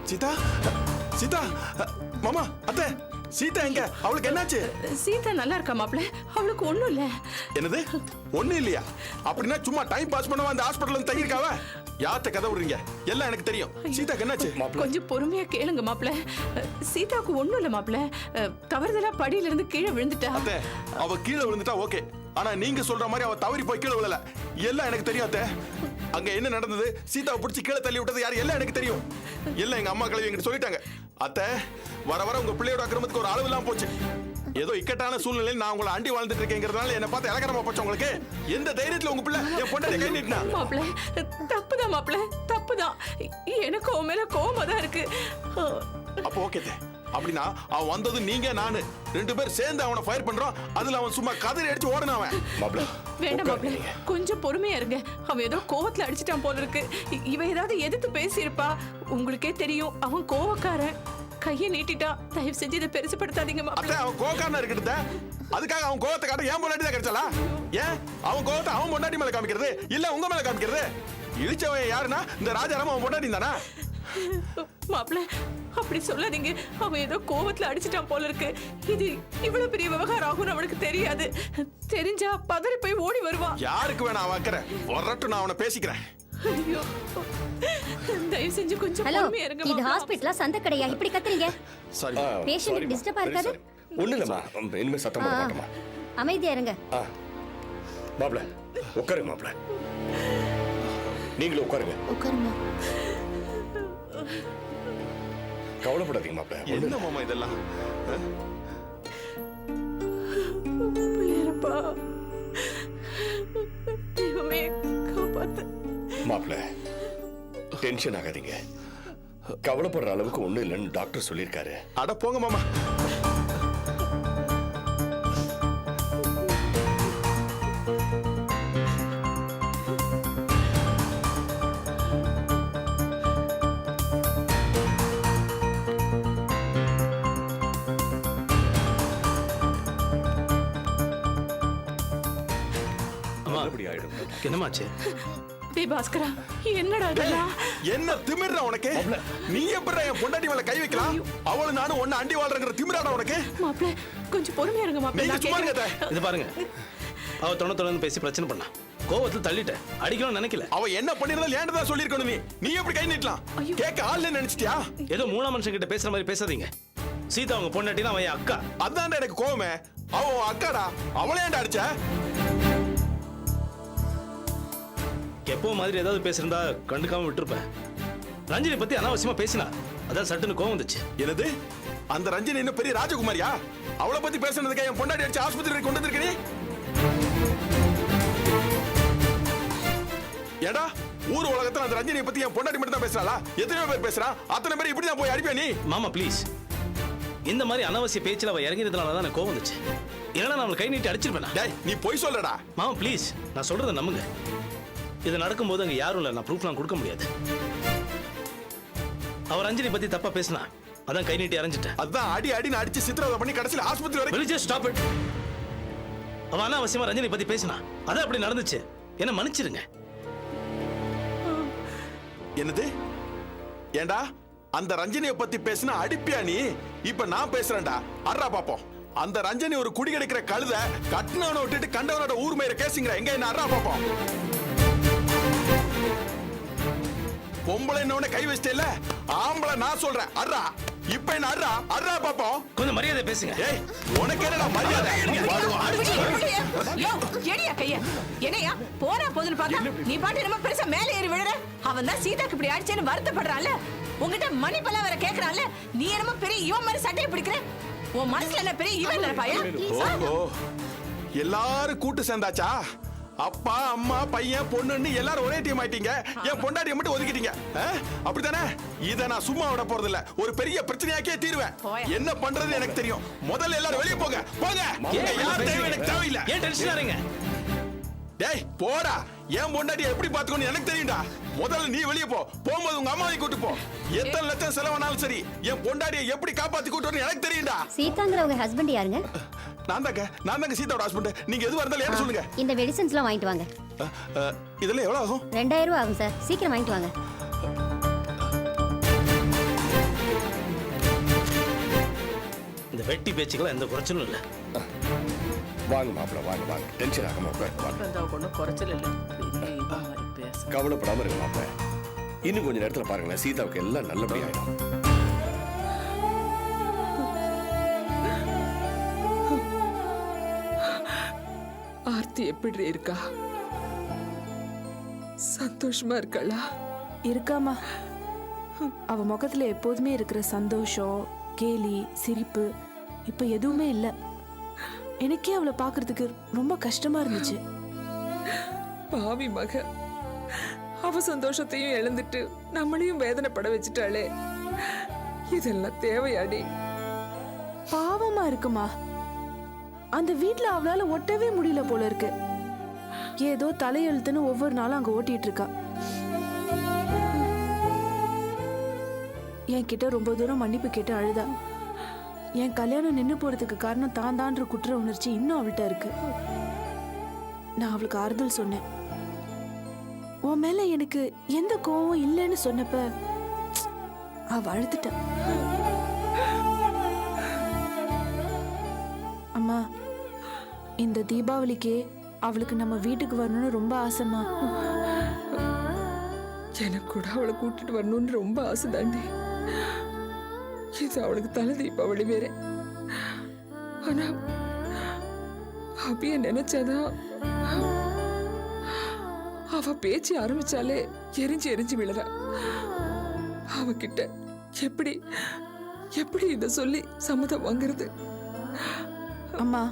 சீதா, சீதா, மாமா, அத்தை, சீதா எங்க? அவளுக்கு என்னாச்சு? சீதா நல்லா இருக்கா மாப்ள, அவளுக்கு ஒண்ணும் இல்ல. என்னது? ஒண்ணு இல்லையா? அப்படின்னா சும்மா டைம் பாஸ் பண்ணவா அந்த ஹாஸ்பிடல்ல வந்து தங்கியிருக்காவ? யார்கிட்ட கதை விடுறீங்க? எல்லாம் எனக்கு தெரியும். சீதாக்கு என்னாச்சு? கொஞ்சம் பொறுமையா கேளுங்க மாப்ள. சீதாக்கு ஒண்ணும் இல்ல மாப்ள, தவறுதலா படியில இருந்து கீழே விழுந்துட்டா. அத்தை, அவ கீழே விழுந்துட்டா ஓகே, ஆனா நீங்க சொல்ற மாதிரி அவ தவறி போய் கீழே விழல. எல்லாம் எனக்கு தெரியும் அத்தை. அங்க என்ன நடந்தது, சீதாவை பிடிச்சி கீழே தள்ளி விட்டது யாரு, எல்லாம் எனக்கு தெரியும். எல்லாம் எங்க அம்மா கழுவி எங்கிட்ட சொல்லிட்டாங்க. அத்தை, வர வர உங்க பிள்ளையோட அக்கிரமத்துக்கு ஒரு அளவு இல்லாம போச்சு. ஏதோ இக்கட்டான சூழ்நிலையில் நான் உங்களை அண்டி வாழ்ந்துட்டு இருக்கேங்கிறதுனால என்ன பார்த்து இலக்கரமா போச்சு உங்களுக்கு. எந்த தைரியத்துல உங்க பிள்ளை என் பொண்டாட்டி கை நீட்டினா? மாப்ள, தப்புதான் மாப்ள, தப்புதான். எனக்கு உன் மேல கோவமா தான் இருக்கு. அப்போ ஓகே, அப்படின்னா அவன் வந்தது நீங்க நானு ரெண்டு பேர் சேர்ந்து அவனை ஃபயர் பண்றோம். அதுல அவன் சும்மா கதறி அடிச்சு ஓடுன அவன். வேண்டாம் மாப்ள, கொஞ்சம் பொறுமையா இருங்க. அவன் ஏதோ கோவத்துல அடிச்சிட்டான் போல இருக்கு. இவன் ஏதாவது எதிர்த்து பேசியிருப்பா. உங்களுக்கே தெரியும் அவன் கோவக்காரன். கையை நீட்டிட்டா. தயவு செஞ்சு இதை பெருசுப்படுத்தாதீங்க மாப்ள. அவன் கோவக்காரனா இருக்கட்டும், அதுக்காக அவன் கோவத்தை காட்ட ஏன் பொண்டாட்டி தான் கிடைச்சாலா? ஏன் அவன் கோவத்தை அவன் பொண்டாட்டி மேல காமிக்கிறது இல்ல உங்க மேல காமிக்கிறது? இழிச்சவன் யாருன்னா இந்த ராஜாராம் அவன் பொண்டாட்டி தானா? மாப்ள, அப்படி சொல்லாதீங்க. அவன் ஏதோ கோவத்துல அடிச்சிட்டான் போல இருக்கு. இது இவ்வளவு பெரிய விவகாரம் ஆகும் அவனுக்கு தெரியாது. தெரிஞ்சா பதறி போய் ஓடி வருவான். யாருக்கு வேணா அவன் அக்கறை வரட்டும், நான் அவனை பேசிக்கிறேன். ஐயோ, தயவு செஞ்சு கொஞ்சம் ஹலோ, பொறுமையா இருங்க. இது ஹாஸ்பிடலா சந்த கடையா? இப்படி கத்துறீங்க? சாரி, பேஷண்ட் டிஸ்டர்பா இருக்காது? ஒண்ணு இல்லம்மா, இனிமே சத்தம் போட மாட்டோமா. அமைதியா இருங்க. மாப்ள, உட்காருங்க மாப்ள. நீங்களும் உட்காருங்க. உட்காருங்க. கவலைப்படாதீங்க மாப்ள. என்ன மாமா இதெல்லாம்? பிள்ளையரப்பா, தெய்வமே காப்பாத்து. மாப்ள, டென்ஷன் ஆகாதீங்க. கவலைப்படுற அளவுக்கு ஒண்ணும் இல்லைன்னு டாக்டர் சொல்லியிருக்காரு. அட போங்க மாமா. என்னமாச்சு? டேய் பாஸ்கரா, என்னடா இதெல்லாம்? என்ன திமிர்றா உனக்கு? நீ எப்படிடா என் பொண்டாட்டி மேல கை வைக்கலாம்? அவளும் நானும் ஒண்ணு அண்டி வாழ்றங்கிற திமிராடா உனக்கு? மாப்ள, கொஞ்சம் பொறுமையா இருங்க மாப்ள. நீங்க நான் சும்மா கேக்குறேன். இருங்க. இது பாருங்க, அவ தொண்ணு பேசி பிரச்சனை பண்ணா. கோவத்துல தள்ளிட்ட, அடிக்கணும்னு நினைக்கல. அவ என்ன பண்ணிருந்தாலும் ஏன்டா சொல்லிருக்கணும் நீ. நீ எப்படி கை நீட்டலாம்? கேட்க ஆள் நினைச்சிட்டியா? ஏதோ மூணாம் மனுஷன் கிட்ட பேசுற மாதிரி பேசாதீங்க. சீதா அவங்க பொண்டாட்டினா அவன் அக்கா. அதான்டா எனக்கு கோவமே. அவ அக்காடா, அவளே ஏன்டா அடிச்ச? எப்போ மாதிரி ஏதாவது பேசிருந்தா கண்டுக்காம விட்டுருப்பேன். ரஞ்சினி பத்தி அனாவசியமா பேசினா, அதான் சட்டுன்னு கோவம் வந்துச்சு. என்னது? அந்த ரஞ்சினி இன்னும் பெரிய ராஜகுமாரியா? அவளை பத்தி பேசுனதுக்கு என் பொண்டாட்டி அடிச்சு ஆஸ்பத்திரி கொண்டு வந்திருக்க நீ? ஏடா, ஊர் உலகத்துல அந்த ரஞ்சினியை பத்தி என் பொண்டாட்டி மட்டும் தான் பேசுறாளா? எத்தனையோ பேர் பேசுறா. அத்தனை பேர் இப்படி தான் போய் அடிப்பே நீ? மாமா ப்ளீஸ், இந்த மாதிரி அனாவசிய பேச்சில் அவ இறங்கினதுனால தான் எனக்கு கோவம் வந்துச்சு. இல்லைன்னா நான் அவளை கை நீட்டி அடிச்சிருப்பேன். டேய், நீ போய் சொல்லடா. மாமா ப்ளீஸ், நான் சொல்றதை நம்புங்க. இது நடக்கும்போது அங்க யாரும் இல்லை, நான் ப்ரூஃப்லாம் கொடுக்க முடியாது. அவர் ரஞ்சினி பத்தி தப்பா பேசினா, அதான் கை நீட்டி அரைஞ்சிட்டேன். அதான் அடி அடின்னு அடிச்சு சித்திரவதை பண்ணி கடைசியில் ஆஸ்பத்திரி வரைக்கும். Stop it. அவ அனாவசியமா ரஞ்சினி பத்தி பேசினா, அதான் அப்படி நடந்துச்சு. என்ன மன்னிச்சிருங்க. என்னது? ஏண்டா, அந்த ரஞ்சினியை பத்தி பேசினா அடிப்பியா நீ? இப்ப நான் பேசுறேன்டா, அறா பாப்போம். அந்த ரஞ்சினி ஒரு குடி கிடைக்கிற கழுத, கட்டினவனை விட்டுட்டு கண்டவனோட ஊர் மேல கேசிங்கிற எங்க என்ன அறா பாப்போம். பொம்பளை என்னோட கை வச்சிட்டே, ஆம்பளை நான் சொல்றேன் அறா. இப்ப என்ன அறா அறா பாப்போம். கொஞ்சம் மரியாதை பேசுங்க. ஏய், உனக்கு என்னடா மரியாதை? எடியா கைய என்னையா போனா போதுன்னு பார்த்தா நீ பாட்டு நம்ம பெருசா மேலே ஏறி விழுற. அவன் தான் சீதாக்கு இப்படி அடிச்சேன்னு வருத்தப்படுறான்ல. உங்ககிட்ட மணி பல்ல வர கேக்குறான்ல. நீ என்னமோ பெரிய இவன் மாதிரி சட்டையை பிடிக்கிற. உன் மனசுல என்ன பெரிய இவன் நினைப்பாயா? எல்லாரும் கூட்டு சேர்ந்தாச்சா? அப்பா அம்மா பையன் பொண்ணுன்னு எல்லாரும் ஒரே டீம் ஆயிட்டீங்க. என் பொண்டாட்டியை மட்டும் ஒதுக்கிட்டீங்க. அப்படித்தானே? இத நான் சும்மா விட போறது இல்ல. ஒரு பெரிய பிரச்சனையாக்கே தீருவேன். என்ன பண்றது எனக்கு தெரியும். முதல்ல எல்லாரும் வெளியே போங்க. போங்க. யார் தேவை எனக்கு தேவையில்லை. ஏன் டென்ஷன் ஆறீங்க? டேய் போடா. என் பொண்டாட்டியை எப்படி பாத்துக்கணும் எனக்கு தெரியும்டா. முதல்ல நீ வெளியே போ. போகும்போது உங்க அம்மாவை கூட்டு போ. எத்தனை லட்சம் செலவானாலும் சரி என் பொண்டாட்டியை எப்படி காப்பாத்தி கூட்டு வரணும் எனக்கு தெரியும்டா. சீதாங்கிற உங்க ஹஸ்பண்ட் யாருங்க? நான் தாங்க சீதாவோட ஹஸ்பண்ட். நீங்க எதுவா இருந்தாலும் என்ன சொல்லுங்க. இந்த மெடிசன்ஸ்லாம் வாங்கிட்டு வாங்க. இதெல்லாம் எவ்வளவு ஆகும்? 2000 ரூபா ஆகும் சார். சீக்கிரம் வாங்கிட்டு வாங்க. இந்த வெட்டி பேச்சுக்கெல்லாம் எந்த குறைச்சலும் இல்லை. வாங்க மாப்பிள்ள, வாங்க வாங்க. டென்ஷன் ஆகாம உட்காரு, வாங்க. ஒன்றும் குறைச்சல் இல்லை. கவலைப்படாம இருங்க மாப்பிள்ள. இன்னும் கொஞ்ச நேரத்துல பாருங்களேன், சீதாவுக்கு எல்லாம் நல்லபடியா ஆயிடும். ஆர்த்தி எப்படி இருக்கா? சந்தோஷமா இருக்காளா? இருக்காமா. அவ முகத்துல எப்போதுமே இருக்கிற சந்தோஷம், கேலி, சிரிப்பு இப்ப எதுவுமே இல்ல. எனக்கே அவளை பாக்குறதுக்கு ரொம்ப கஷ்டமா இருந்துச்சு. பாவி மக, அவ சந்தோஷத்தையும் இழந்துட்டு நம்மளையும் வேதனைப்பட வச்சுட்டாளே. இதெல்லாம் தேவையாடி? பாவமா இருக்குமா. அந்த வீட்ல அவளால ஒட்டவே முடியல போல இருக்கு. ஏதோ தலையெழுத்துன்னு ஒவ்வொரு நாளும் அங்க ஓட்டிட்டு இருக்கா. என்கிட்ட ரொம்ப தூரம் மன்னிப்பு கேட்டு அழுதா. என் கல்யாணம் நின்னு போறதுக்கு காரணம் தான் தான்ற குற்ற உணர்ச்சி இன்னும் அவள்கிட்ட இருக்கு. நான் அவளுக்கு ஆறுதல் சொன்னேன். உன் மேல எனக்கு எந்த கோவம் இல்லைன்னு சொன்னப்ப அவ அழுதுட்டா. அம்மா, இந்த தீபாவளிக்கே அவளுக்கு நம்ம வீட்டுக்கு வரணும்னு ரொம்ப ஆசைமா. எனக்கு கூட அவளை கூட்டிட்டு வரணும்னு ரொம்ப ஆசைதாண்டி. இது அவளுக்கு தலை தீபாவளி வேற. ஆனா அபிய நினைச்சாதான் அவ பேச்சு ஆரம்பிச்சாலே எரிஞ்சு எரிஞ்சு விழுறா. அவகிட்ட எப்படி எப்படி இத சொல்லி சம்மதம் வாங்குறது? அம்மா,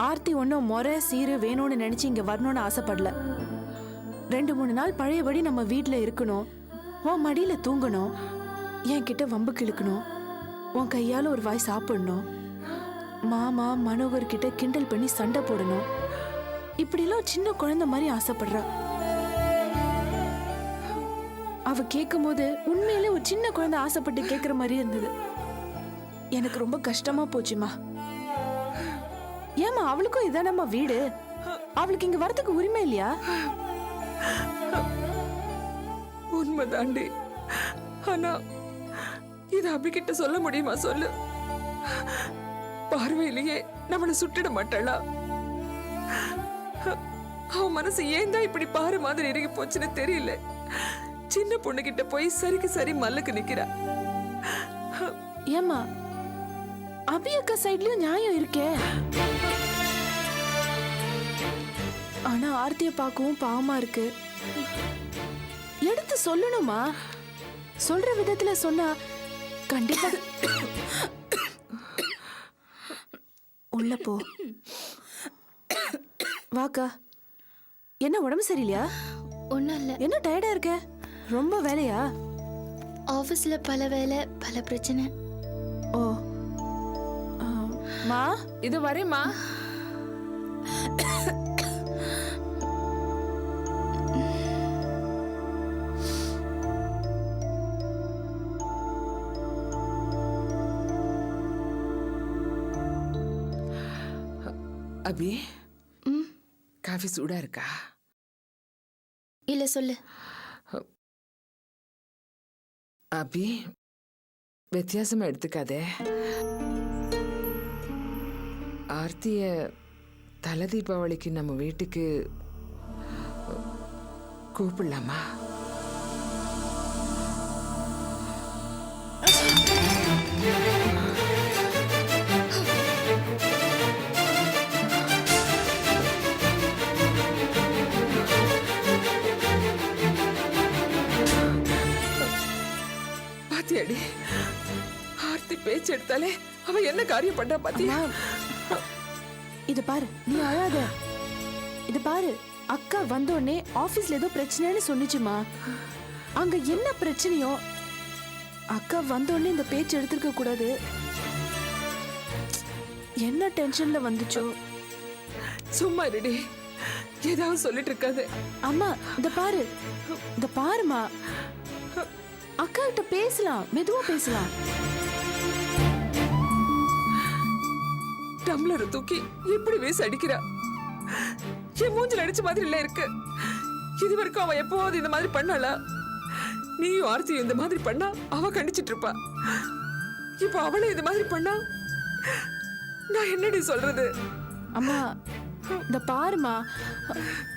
ஆர்த்தி ஒன்னும் முறை சீரு வேணும்னு நினைச்சு இங்க வரணும்னு ஆசைப்படல. 2-3 நாள் பழையபடி நம்ம வீட்ல இருக்கணும். உன் மடியில தூங்கணும். என்கிட்ட வம்புக்கு இழுக்கணும். உன் கையால ஒரு வாய் சாப்பிடணும். மாமா மனோகர் கிட்ட கிண்டல் பண்ணி சண்டை போடணும். இப்படிலாம் சின்ன குழந்தை மாதிரி ஆசைப்படுறா. அவ கேட்கும் போது உண்மையிலே ஒரு சின்ன குழந்தை ஆசைப்பட்டு கேட்கிற மாதிரி இருந்தது. எனக்கு ரொம்ப கஷ்டமா போச்சுமா. ஏமா, அவளுக்கும் இதானம்மா வீடு. அவளுக்கு இங்க வரதுக்கு உரிமை இல்லையா? உண்மைதாண்டி. ஆனா இது அபிகிட்ட சொல்ல முடியுமா? சொல்லு. பார்வையிலேயே நம்மளை சுட்டிட மாட்டாளா? அவன் மனசு ஏன் தான் இப்படி பாரு மாதிரி இறங்கி போச்சுன்னு தெரியல. சின்ன பொண்ணு கிட்ட போய் சரிக்கு சரி மல்லுக்கு நிக்கிறா. ஏமா, அபியக்கா சைட்லயும் நியாயம் இருக்கே. ஆனா ஆர்த்திய பார்க்கவும் பாவமா இருக்கு. எடுத்து சொல்லணுமா? சொல்ற விதத்துல சொன்னா கண்டிப்பா. உள்ள போ. வாக்கா. என்ன உடம்பு சரியில்லையா? ஒன்றும் இல்லை. என்ன டயர்டா இருக்க? ரொம்ப வேலையா? ஆஃபீஸில் பல வேலை, பல பிரச்சனை. ஓ. மா, இது வரேம்மா. அபி, காஃபி சூடா இருக்கா? இல்லை சொல்லு. அபி, வித்தியாசமா எடுத்துக்காதே. ஆர்த்திய தலை தீபாவளிக்கு நம்ம வீட்டுக்கு கூப்பிடலாமா? பாத்தியாடி, ஆர்த்தி பேச்சு எடுத்தாலே அவ என்ன காரியம் பண்றா பாத்தியா? இது பாரு, நீ அழாத. இது பாரு, அக்கா வந்தோடனே ஆபீஸ்ல ஏதோ பிரச்சனைன்னு சொன்னிச்சுமா. அங்க என்ன பிரச்சனையோ, அக்கா வந்தோடனே இந்த பேச்சு எடுத்திருக்க கூடாது. என்ன டென்ஷன்ல வந்துச்சோ. சும்மா இருடி. ஏதாவது சொல்லிட்டு இருக்காது. அம்மா இந்த பாருமா, அக்கா கிட்ட பேசலாம், மெதுவா பேசலாம். டம்ளரை தூக்கி இப்படி வீசி அடிக்கிறா. என் மூஞ்சில அடிச்ச மாதிரி இல்ல இருக்கு. இது வரைக்கும் அவ எப்போது இந்த மாதிரி பண்ணாளா? நீயும் ஆர்த்தியும் இந்த மாதிரி பண்ணா அவ கண்டிச்சிட்டு இருப்பா. இப்ப அவளே இந்த மாதிரி பண்ணா நான் என்னடி சொல்றது? அம்மா இந்த பாருமா,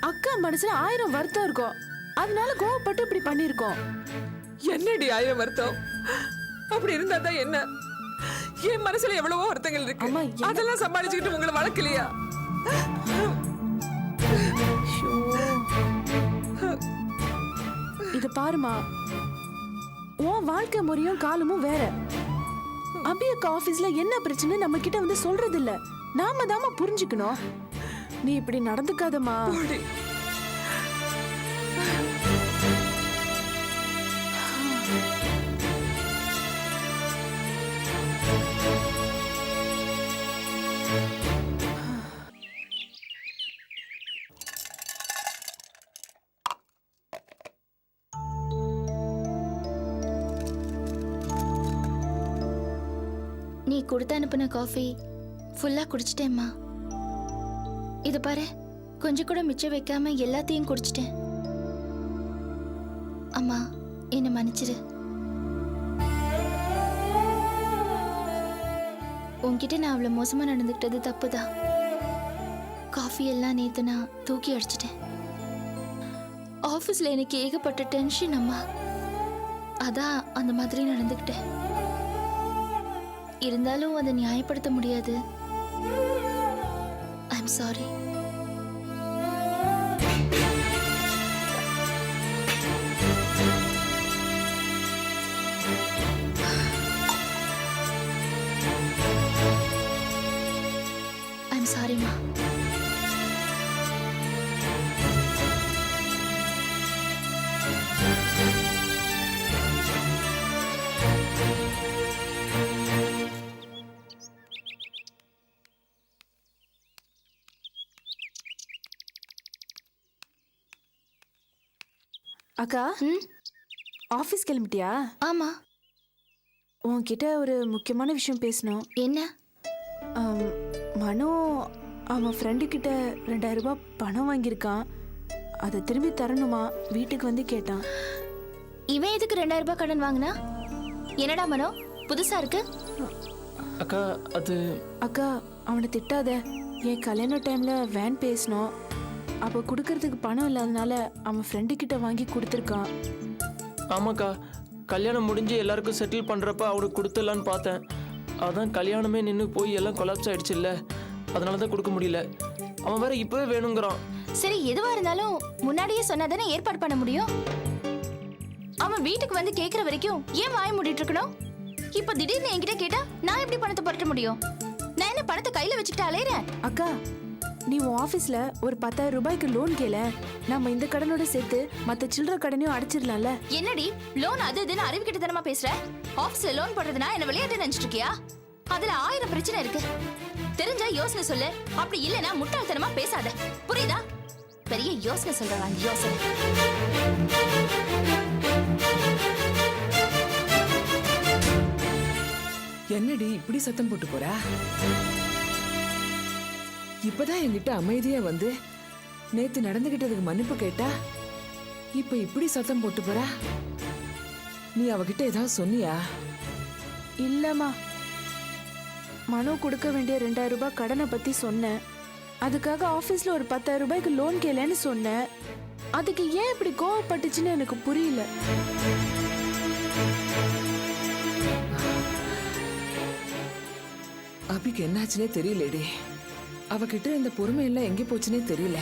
அக்கா மனசுல 1000 வருத்தம் இருக்கும், அதனால கோவப்பட்டு இப்படி பண்ணிருக்கோம். என்னடி 1000 வருத்தம்? அப்படி இருந்தா தான் என்ன? என் மனசுல எவ்வளவோ வருத்தங்கள் இருக்கு. அம்மா, அதெல்லாம் சமாளிச்சுக்கிட்டு உங்களை வளர்க்கலையா? இது பாருமா, உன் வாழ்க்கை முறையும் காலமும் வேற. அபி அக்கா ஆபீஸ்ல என்ன பிரச்சனை நம்ம கிட்ட வந்து சொல்றது இல்ல, நாம தாமா புரிஞ்சுக்கணும். நீ இப்படி நடந்துக்காதம்மா. போடி. நீ கொடுத்து அனுப்பின காஃபி ஃபுல்லா குடிச்சிட்டேம்மா. இது பாரு, கொஞ்சம் கூட மிச்சம் வைக்காம எல்லாத்தையும் குடிச்சிட்டேன். அம்மா என்னை மன்னிச்சிரு. உன்கிட்ட நான் அவ்வளவு மோசமா நடந்துக்கிட்டது தப்புதான். காஃபி எல்லாம் நேத்து நான் தூக்கி அடிச்சிட்டேன். ஆபீஸ்ல எனக்கு ஏகப்பட்ட டென்ஷன் அம்மா, அதான் அந்த மாதிரி நடந்துக்கிட்டேன். இருந்தாலும் அதை நியாயப்படுத்த முடியாது. I am sorry. I am சாரிம்மா. அக்கா, ஆபீஸ் கிளம்பிட்டியா? ஆமா. உன்கிட்ட ஒரு முக்கியமான விஷயம் பேசணும். என்ன? மனோ அவன் ஃப்ரெண்டு கிட்ட 2000 ரூபாய் பணம் வாங்கியிருக்கான், அதை திரும்பி தரணுமா, வீட்டுக்கு வந்து கேட்டான். இவன் எதுக்கு 2000 ரூபாய் கடன் வாங்கினா? என்னடா மனோ, புதுசா இருக்கு? அக்கா அது அக்கா அவனை திட்டாத. என் கல்யாண டைம்ல வேன் பேசணும், அப்போ கொடுக்கறதுக்கு பணம் இல்லாதனால அவன் ஃப்ரெண்டு கிட்ட வாங்கி கொடுத்துருக்கான். ஆமாக்கா, கல்யாணம் முடிஞ்சு எல்லாருக்கும் செட்டில் பண்ணுறப்ப அவனுக்கு கொடுத்துடலான்னு பார்த்தேன். அதான் கல்யாணமே நின்று போய் எல்லாம் கொலாப்ஸ் ஆயிடுச்சு இல்லை, அதனால தான் கொடுக்க முடியல. அவன் வேற இப்பவே வேணுங்கிறான். சரி, எதுவா இருந்தாலும் முன்னாடியே சொன்னாதானே ஏற்பாடு பண்ண முடியும். அவன் வீட்டுக்கு வந்து கேட்குற வரைக்கும் ஏன் வாய மூடிட்டு இருக்கணும்? இப்போ திடீர்னு என்கிட்ட கேட்டா நான் எப்படி பணத்தை புரட்ட முடியும்? நான் என்ன பணத்தை கையில வச்சுக்கிட்டு அலையிறேன்? அக்கா, நீ உன் ஆபீஸ்ல ஒரு 10,000 ரூபாய்க்கு லோன் கேள, நம்ம இந்த கடனோட சேர்த்து மத்த சில்லற கடனையும் அடைச்சிடலாம்ல. என்னடி லோன் அது இதுன்னு அறிவிக்கிட்டு தரமா பேசுற? ஆபீஸ்ல லோன் போடுறதுனா என்ன விளையாட்டு நினைச்சிட்டு இருக்கியா? அதுல 1000 பிரச்சனை இருக்கு. தெரிஞ்சா யோசனை சொல்லு, அப்படி இல்லைன்னா முட்டாள்தனமா பேசாத, புரியுதா? பெரிய யோசனை சொல்றாங்க, யோசனை. என்னடி இப்படி சத்தம் போட்டு போறா? இப்பதான் என்கிட்ட அமைதியா வந்து நேத்து நடந்துகிட்டதுக்கு மன்னிப்பு கேட்டா, இப்ப இப்படி சத்தம் போட்டு போறா? நீ அவகிட்ட ஏதாவது சொன்னியா? இல்லம்மா, மனோ கொடுக்க வேண்டிய 2000 ரூபாய் கடனை பத்தி சொன்னேன். அதுக்காக ஆபீஸ்ல ஒரு 10,000 ரூபாய்க்கு லோன் கேளேன்னு சொன்னேன். அதுக்கு ஏன் இப்படி கோவப்பட்டுச்சுன்னு எனக்கு புரியல. அபிக்கு என்னாச்சுன்னே தெரியலடி. அவகிட்ட இந்த பொறுமை எல்லாம் எங்க போச்சுன்னே தெரியல.